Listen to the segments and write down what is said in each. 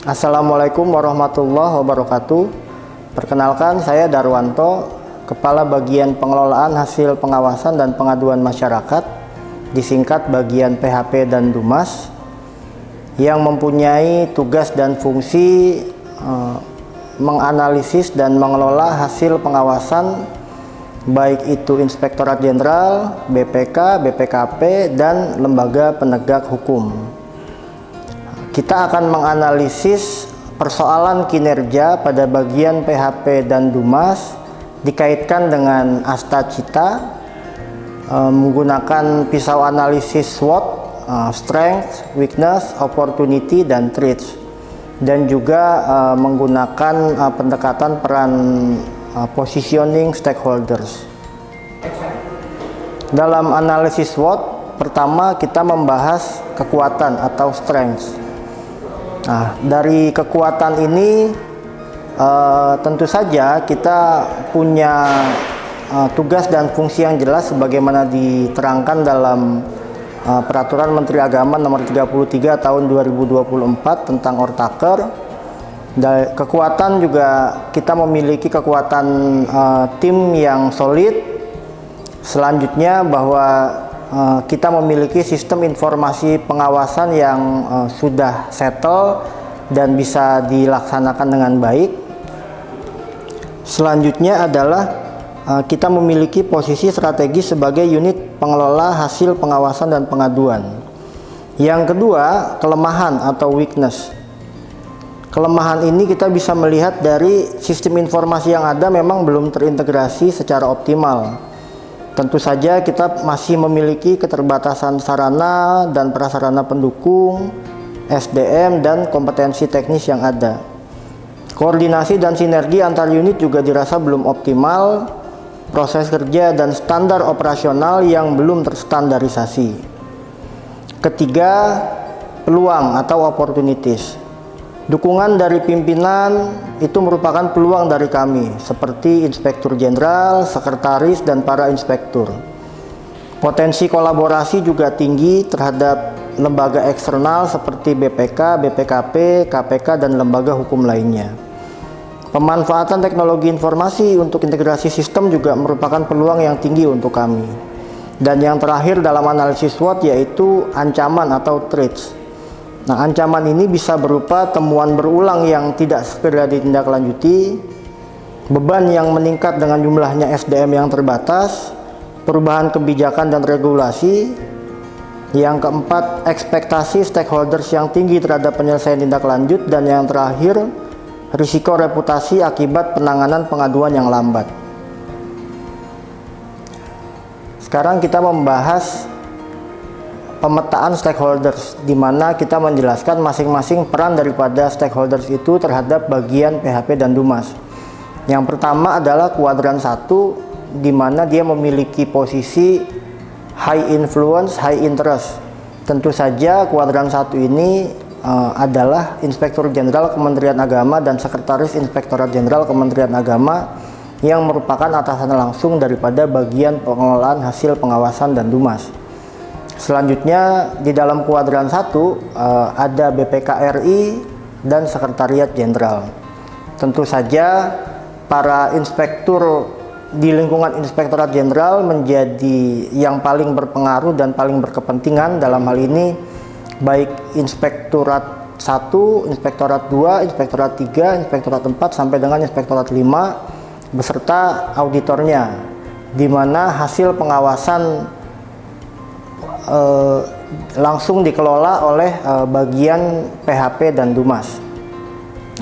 Assalamualaikum warahmatullahi wabarakatuh. Perkenalkan, saya Darwanto, Kepala Bagian Pengelolaan Hasil Pengawasan dan Pengaduan Masyarakat, disingkat Bagian PHP dan Dumas, yang mempunyai tugas dan fungsi menganalisis dan mengelola hasil pengawasan, baik itu Inspektorat Jenderal, BPK, BPKP, dan lembaga penegak hukum. Kita akan menganalisis persoalan kinerja pada bagian PHP dan Dumas dikaitkan dengan Astacita menggunakan pisau analisis SWOT, strength, weakness, opportunity, dan threats, dan juga menggunakan pendekatan peran positioning stakeholders. Dalam analisis SWOT, pertama kita membahas kekuatan atau strength. Nah, dari kekuatan ini tentu saja kita punya tugas dan fungsi yang jelas sebagaimana diterangkan dalam Peraturan Menteri Agama Nomor 33 Tahun 2024 tentang Ortaker. Kekuatan juga kita memiliki kekuatan tim yang solid. Selanjutnya bahwa kita memiliki sistem informasi pengawasan yang sudah settle dan bisa dilaksanakan dengan baik. Selanjutnya adalah kita memiliki posisi strategis sebagai unit pengelola hasil pengawasan dan pengaduan. Yang kedua, kelemahan atau weakness. Kelemahan ini kita bisa melihat dari sistem informasi yang ada memang belum terintegrasi secara optimal. Tentu saja kita masih memiliki keterbatasan sarana dan prasarana pendukung, SDM, dan kompetensi teknis yang ada. Koordinasi dan sinergi antar unit juga dirasa belum optimal, proses kerja dan standar operasional yang belum terstandarisasi. Ketiga, peluang atau opportunities. Dukungan dari pimpinan itu merupakan peluang dari kami, seperti Inspektur Jenderal, Sekretaris, dan para inspektur. Potensi kolaborasi juga tinggi terhadap lembaga eksternal seperti BPK, BPKP, KPK, dan lembaga hukum lainnya. Pemanfaatan teknologi informasi untuk integrasi sistem juga merupakan peluang yang tinggi untuk kami. Dan yang terakhir dalam analisis SWOT yaitu ancaman atau threats. Nah, ancaman ini bisa berupa temuan berulang yang tidak segera ditindaklanjuti, beban yang meningkat dengan jumlahnya SDM yang terbatas, perubahan kebijakan dan regulasi. Yang keempat, ekspektasi stakeholders yang tinggi terhadap penyelesaian tindak lanjut. Dan yang terakhir, risiko reputasi akibat penanganan pengaduan yang lambat. Sekarang kita membahas pemetaan stakeholders, di mana kita menjelaskan masing-masing peran daripada stakeholders itu terhadap bagian PHP dan Dumas. Yang pertama adalah kuadran 1, di mana dia memiliki posisi high influence, high interest. Tentu saja kuadran 1 ini adalah Inspektur Jenderal Kementerian Agama dan Sekretaris Inspektorat Jenderal Kementerian Agama yang merupakan atasan langsung daripada bagian pengelolaan hasil pengawasan dan Dumas. Selanjutnya di dalam kuadran 1 ada BPK RI dan Sekretariat Jenderal. Tentu saja para inspektur di lingkungan Inspektorat Jenderal menjadi yang paling berpengaruh dan paling berkepentingan dalam hal ini, baik Inspektorat 1, Inspektorat 2, Inspektorat 3, Inspektorat 4 sampai dengan Inspektorat 5 beserta auditornya, di mana hasil pengawasan langsung dikelola oleh bagian PHP dan Dumas.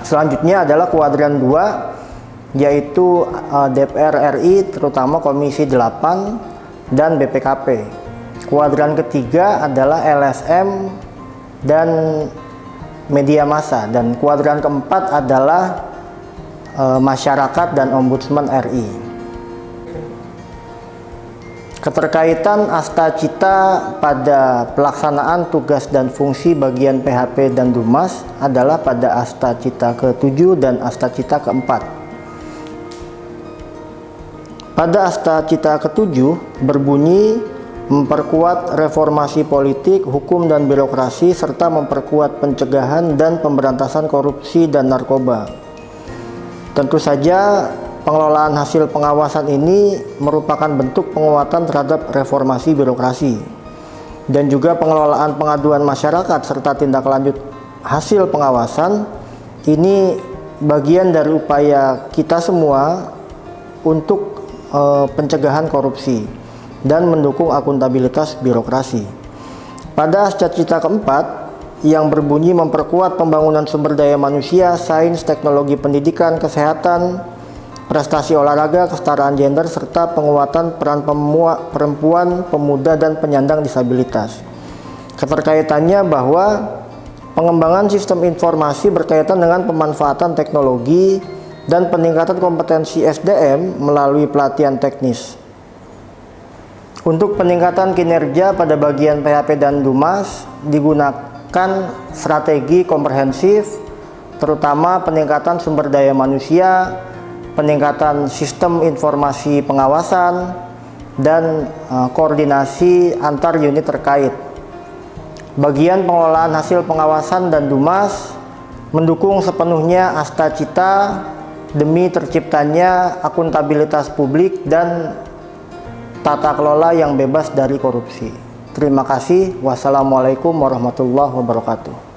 Selanjutnya adalah kuadran 2, yaitu DPR RI, terutama Komisi 8 dan BPKP. Kuadran ketiga adalah LSM dan media massa, dan kuadran keempat adalah masyarakat dan Ombudsman RI. Keterkaitan Astacita pada pelaksanaan tugas dan fungsi bagian PHP dan Dumas adalah pada Astacita ke-7 dan Astacita ke-4. Pada Astacita ke-7 berbunyi memperkuat reformasi politik, hukum dan birokrasi, serta memperkuat pencegahan dan pemberantasan korupsi dan narkoba. Tentu saja pengelolaan hasil pengawasan ini merupakan bentuk penguatan terhadap reformasi birokrasi dan juga pengelolaan pengaduan masyarakat serta tindak lanjut hasil pengawasan. Ini bagian dari upaya kita semua untuk pencegahan korupsi dan mendukung akuntabilitas birokrasi. Pada cita-cita keempat yang berbunyi memperkuat pembangunan sumber daya manusia, sains, teknologi pendidikan, kesehatan, prestasi olahraga, kesetaraan gender, serta penguatan peran perempuan, pemuda, dan penyandang disabilitas. Keterkaitannya bahwa pengembangan sistem informasi berkaitan dengan pemanfaatan teknologi dan peningkatan kompetensi SDM melalui pelatihan teknis. Untuk peningkatan kinerja pada bagian PHP dan Dumas digunakan strategi komprehensif, terutama peningkatan sumber daya manusia, peningkatan sistem informasi pengawasan, dan koordinasi antar unit terkait. Bagian pengelolaan hasil pengawasan dan Dumas mendukung sepenuhnya Astacita demi terciptanya akuntabilitas publik dan tata kelola yang bebas dari korupsi. Terima kasih. Wassalamualaikum warahmatullahi wabarakatuh.